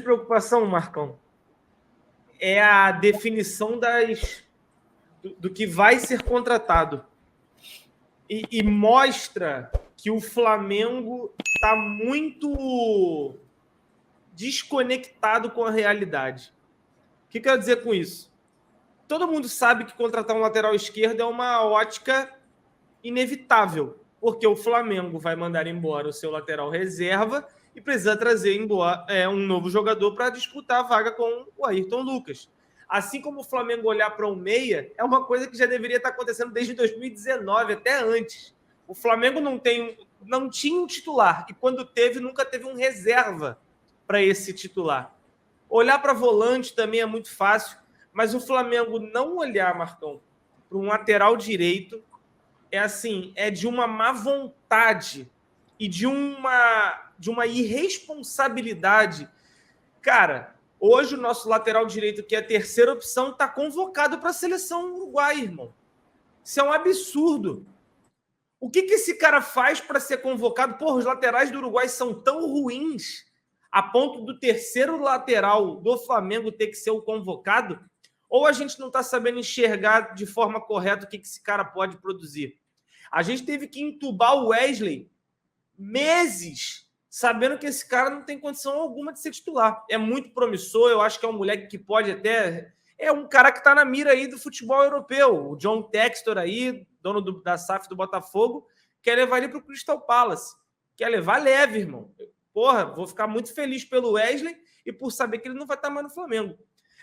grande preocupação, Marcão, é a definição do que vai ser contratado. E mostra que o Flamengo está muito desconectado com a realidade. O que quero dizer com isso? Todo mundo sabe que contratar um lateral esquerdo é uma ótica inevitável, porque o Flamengo vai mandar embora o seu lateral reserva e precisa trazer embora um novo jogador para disputar a vaga com o Ayrton Lucas. Assim como o Flamengo olhar para um meia, é uma coisa que já deveria estar acontecendo desde 2019, até antes. O Flamengo não tinha um titular, e quando teve, nunca teve um reserva para esse titular. Olhar para volante também é muito fácil, mas o Flamengo não olhar, Marcão, para um lateral direito é de uma má vontade e de uma irresponsabilidade. Cara, hoje o nosso lateral direito, que é a terceira opção, está convocado para a seleção uruguaia, irmão. Isso é um absurdo. O que esse cara faz para ser convocado? Porra, os laterais do Uruguai são tão ruins a ponto do terceiro lateral do Flamengo ter que ser o convocado? Ou a gente não está sabendo enxergar de forma correta o que esse cara pode produzir? A gente teve que entubar o Wesley meses sabendo que esse cara não tem condição alguma de ser titular. É muito promissor, eu acho que é um moleque que pode até... É um cara que está na mira aí do futebol europeu. O John Textor aí, dono da SAF do Botafogo, quer levar ele para o Crystal Palace. Quer levar leve, irmão. Porra, vou ficar muito feliz pelo Wesley e por saber que ele não vai estar mais no Flamengo.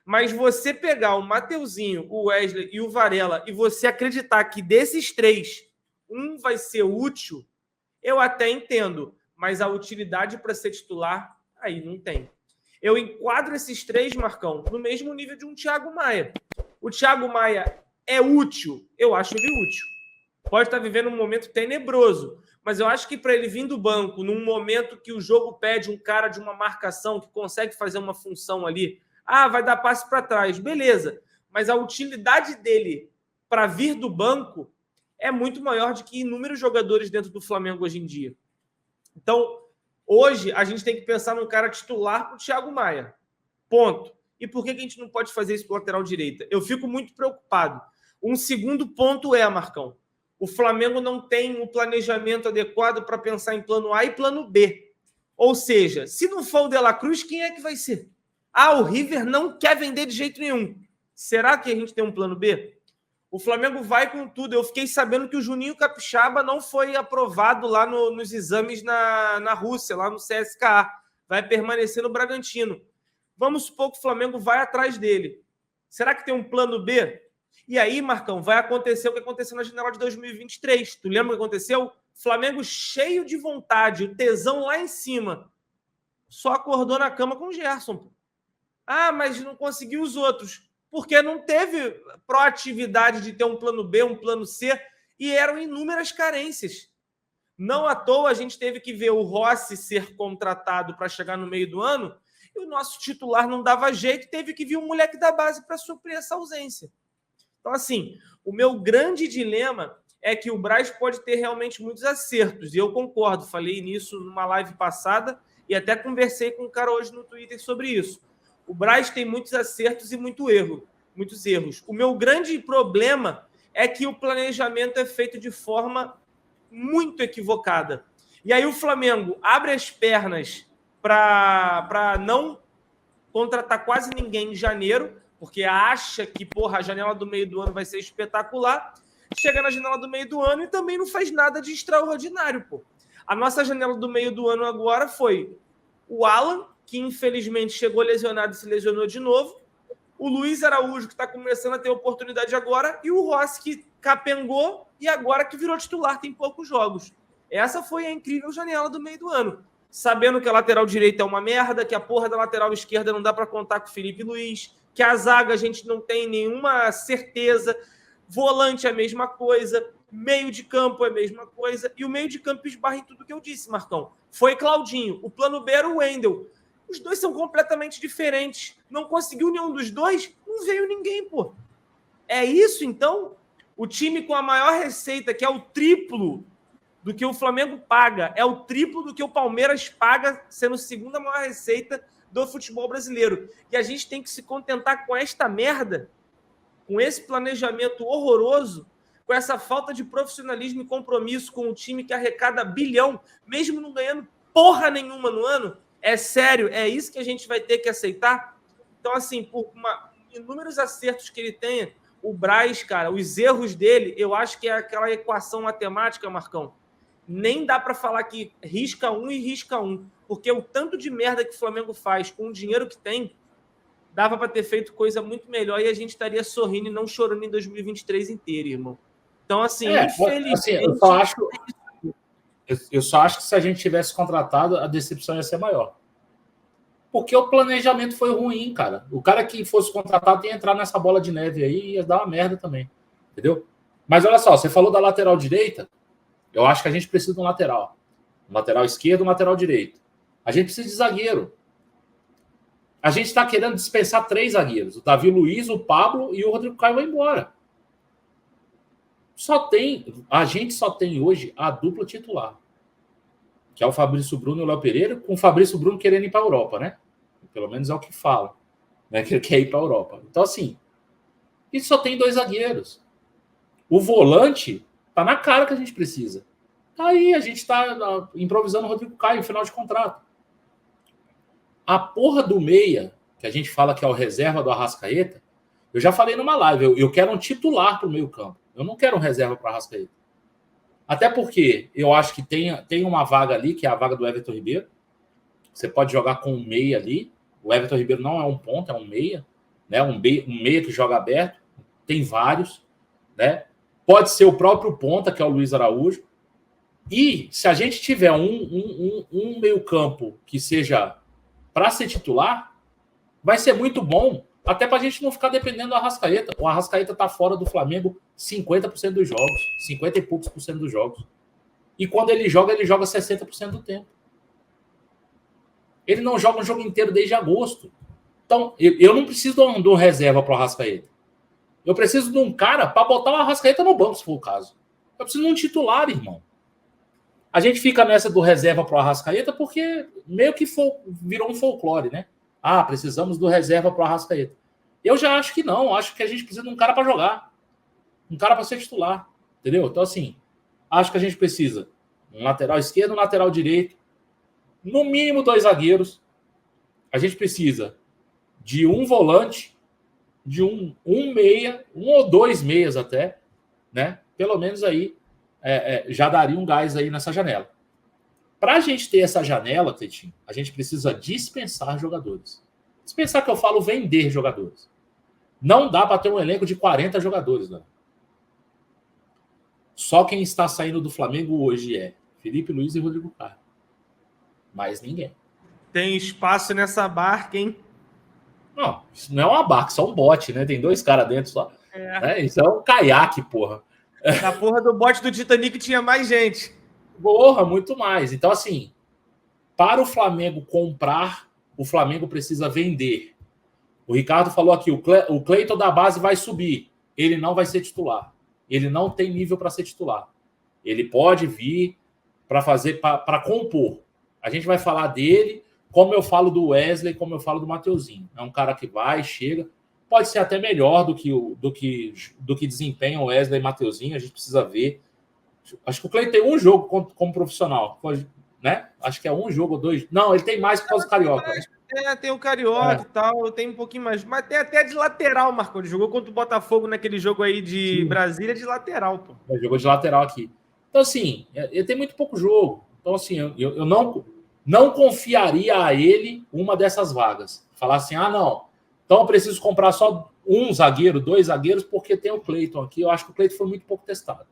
Mas você pegar o Mateuzinho, o Wesley e o Varela e você acreditar que desses três, um vai ser útil, eu até entendo. Mas a utilidade para ser titular, aí não tem. Eu enquadro esses três, Marcão, no mesmo nível de um Thiago Maia. O Thiago Maia é útil? Eu acho ele útil. Pode estar vivendo um momento tenebroso, mas eu acho que para ele vir do banco, num momento que o jogo pede um cara de uma marcação que consegue fazer uma função ali, vai dar passe para trás, beleza. Mas a utilidade dele para vir do banco é muito maior do que inúmeros jogadores dentro do Flamengo hoje em dia. Então, hoje, a gente tem que pensar num cara titular para o Thiago Maia. Ponto. E por que a gente não pode fazer isso para o lateral direita? Eu fico muito preocupado. Um segundo ponto Marcão, o Flamengo não tem um planejamento adequado para pensar em plano A e plano B. Ou seja, se não for o De La Cruz, quem é que vai ser? O River não quer vender de jeito nenhum. Será que a gente tem um plano B? O Flamengo vai com tudo. Eu fiquei sabendo que o Juninho Capixaba não foi aprovado lá nos exames na Rússia, lá no CSKA. Vai permanecer no Bragantino. Vamos supor que o Flamengo vai atrás dele. Será que tem um plano B? E aí, Marcão, vai acontecer o que aconteceu na janela de 2023. Tu lembra o que aconteceu? Flamengo cheio de vontade, o tesão lá em cima. Só acordou na cama com o Gerson. Mas não conseguiu os outros. Porque não teve proatividade de ter um plano B, um plano C, e eram inúmeras carências. Não à toa a gente teve que ver o Rossi ser contratado para chegar no meio do ano, e o nosso titular não dava jeito, teve que vir um moleque da base para suprir essa ausência. Então, assim, o meu grande dilema é que o Braz pode ter realmente muitos acertos, e eu concordo, falei nisso numa live passada, e até conversei com um cara hoje no Twitter sobre isso. O Braz tem muitos acertos e muitos erros. O meu grande problema é que o planejamento é feito de forma muito equivocada. E aí o Flamengo abre as pernas para não contratar quase ninguém em janeiro, porque acha que, a janela do meio do ano vai ser espetacular. Chega na janela do meio do ano e também não faz nada de extraordinário, A nossa janela do meio do ano agora foi o Alan, que infelizmente chegou lesionado e se lesionou de novo, o Luiz Araújo, que está começando a ter oportunidade agora, e o Rossi, que capengou e agora que virou titular, tem poucos jogos. Essa foi a incrível janela do meio do ano. Sabendo que a lateral direita é uma merda, que a porra da lateral esquerda não dá para contar com o Felipe Luiz, que a zaga a gente não tem nenhuma certeza, volante é a mesma coisa, meio de campo é a mesma coisa, e o meio de campo esbarra em tudo que eu disse, Marcão. Foi Claudinho, o plano B era o Wendel. Os dois são completamente diferentes. Não conseguiu nenhum dos dois, não veio ninguém, É isso, então? O time com a maior receita, que é o triplo do que o Flamengo paga, é o triplo do que o Palmeiras paga, sendo a segunda maior receita do futebol brasileiro. E a gente tem que se contentar com esta merda, com esse planejamento horroroso, com essa falta de profissionalismo e compromisso com um time que arrecada bilhão, mesmo não ganhando porra nenhuma no ano. É sério, é isso que a gente vai ter que aceitar? Então, assim, por inúmeros acertos que ele tenha, o Braz, cara, os erros dele, eu acho que é aquela equação matemática, Marcão. Nem dá para falar que risca um e risca um, porque o tanto de merda que o Flamengo faz com o dinheiro que tem, dava para ter feito coisa muito melhor e a gente estaria sorrindo e não chorando em 2023 inteiro, irmão. Então, assim, infelizmente... Assim, eu só acho que se a gente tivesse contratado, a decepção ia ser maior. Porque o planejamento foi ruim, cara. O cara que fosse contratado ia entrar nessa bola de neve aí e ia dar uma merda também. Entendeu? Mas olha só, você falou da lateral direita. Eu acho que a gente precisa de um lateral. Um lateral esquerdo, um lateral direito. A gente precisa de zagueiro. A gente está querendo dispensar 3 zagueiros. O Davi Luiz, o Pablo e o Rodrigo Caio vão embora. A gente só tem hoje a dupla titular. Que é o Fabrício Bruno e o Léo Pereira, com o Fabrício Bruno querendo ir para a Europa, né? Pelo menos é o que fala. Né? Que ele quer ir para a Europa. Então, assim, a gente só tem 2 zagueiros. O volante tá na cara que a gente precisa. Aí a gente tá improvisando o Rodrigo Caio no final de contrato. A porra do meia, que a gente fala que é o reserva do Arrascaeta, eu já falei numa live, eu quero um titular pro meio campo. Eu não quero um reserva para o Arrascaeta. Até porque eu acho que tem uma vaga ali, que é a vaga do Everton Ribeiro. Você pode jogar com um meia ali. O Everton Ribeiro não é um ponta, é um meia. Né? Um meia que joga aberto. Tem vários. Né? Pode ser o próprio ponta, que é o Luiz Araújo. E se a gente tiver um meio-campo que seja para ser titular, vai ser muito bom, até para a gente não ficar dependendo do Arrascaeta. O Arrascaeta está fora do Flamengo 50% dos jogos, 50 e poucos por cento dos jogos. E quando ele joga 60% do tempo. Ele não joga um jogo inteiro desde agosto. Então, eu não preciso de um reserva para o Arrascaeta. Eu preciso de um cara para botar o Arrascaeta no banco, se for o caso. Eu preciso de um titular, irmão. A gente fica nessa do reserva para o Arrascaeta porque meio que virou um folclore, né? Ah, precisamos do reserva para o Arrascaeta. Eu já acho que não. Acho que a gente precisa de um cara para jogar. Um cara para ser titular. Entendeu? Então, assim, acho que a gente precisa de um lateral esquerdo, um lateral direito. No mínimo 2 zagueiros. A gente precisa de um volante, de um meia, 1 ou 2 meias até, né? Pelo menos aí já daria um gás aí nessa janela. Para a gente ter essa janela, Cleitinho, a gente precisa dispensar jogadores. Dispensar que eu falo vender jogadores. Não dá para ter um elenco de 40 jogadores, né? Só quem está saindo do Flamengo hoje é Felipe Luiz e Rodrigo Caio. Mais ninguém. Tem espaço nessa barca, hein? Não, isso não é uma barca, só um bote, né? Tem 2 caras dentro só. Isso é um caiaque, porra. Na porra do bote do Titanic tinha mais gente. Porra, muito mais. Então, assim, para o Flamengo comprar, o Flamengo precisa vender. O Ricardo falou aqui, o Cleiton da base vai subir. Ele não vai ser titular. Ele não tem nível para ser titular. Ele pode vir para compor. A gente vai falar dele, como eu falo do Wesley, como eu falo do Mateuzinho. É um cara que vai, chega, pode ser até melhor do que desempenha o Wesley e Mateuzinho, a gente precisa ver. Acho que o Cleiton tem um jogo como profissional, né? Acho que é um jogo ou 2. Não, ele tem mais por causa do Carioca. Tem o Carioca e tal, tem um pouquinho mais. Mas tem até de lateral, Marcão. Ele jogou contra o Botafogo naquele jogo aí de Sim. Brasília de lateral, pô. Ele jogou de lateral aqui. Então, assim, ele tem muito pouco jogo. Então, assim, eu não confiaria a ele uma dessas vagas. Falar assim, não. Então eu preciso comprar só um zagueiro, 2 zagueiros, porque tem o Cleiton aqui. Eu acho que o Cleiton foi muito pouco testado.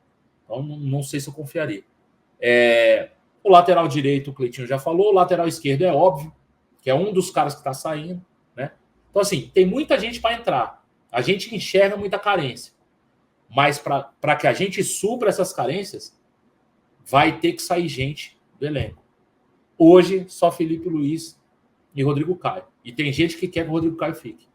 Então não sei se eu confiaria. O lateral direito, o Cleitinho já falou. O lateral esquerdo é óbvio, que é um dos caras que está saindo, né? Então, assim, tem muita gente para entrar. A gente enxerga muita carência. Mas para que a gente supra essas carências, vai ter que sair gente do elenco. Hoje, só Felipe Luiz e Rodrigo Caio. E tem gente que quer que o Rodrigo Caio fique.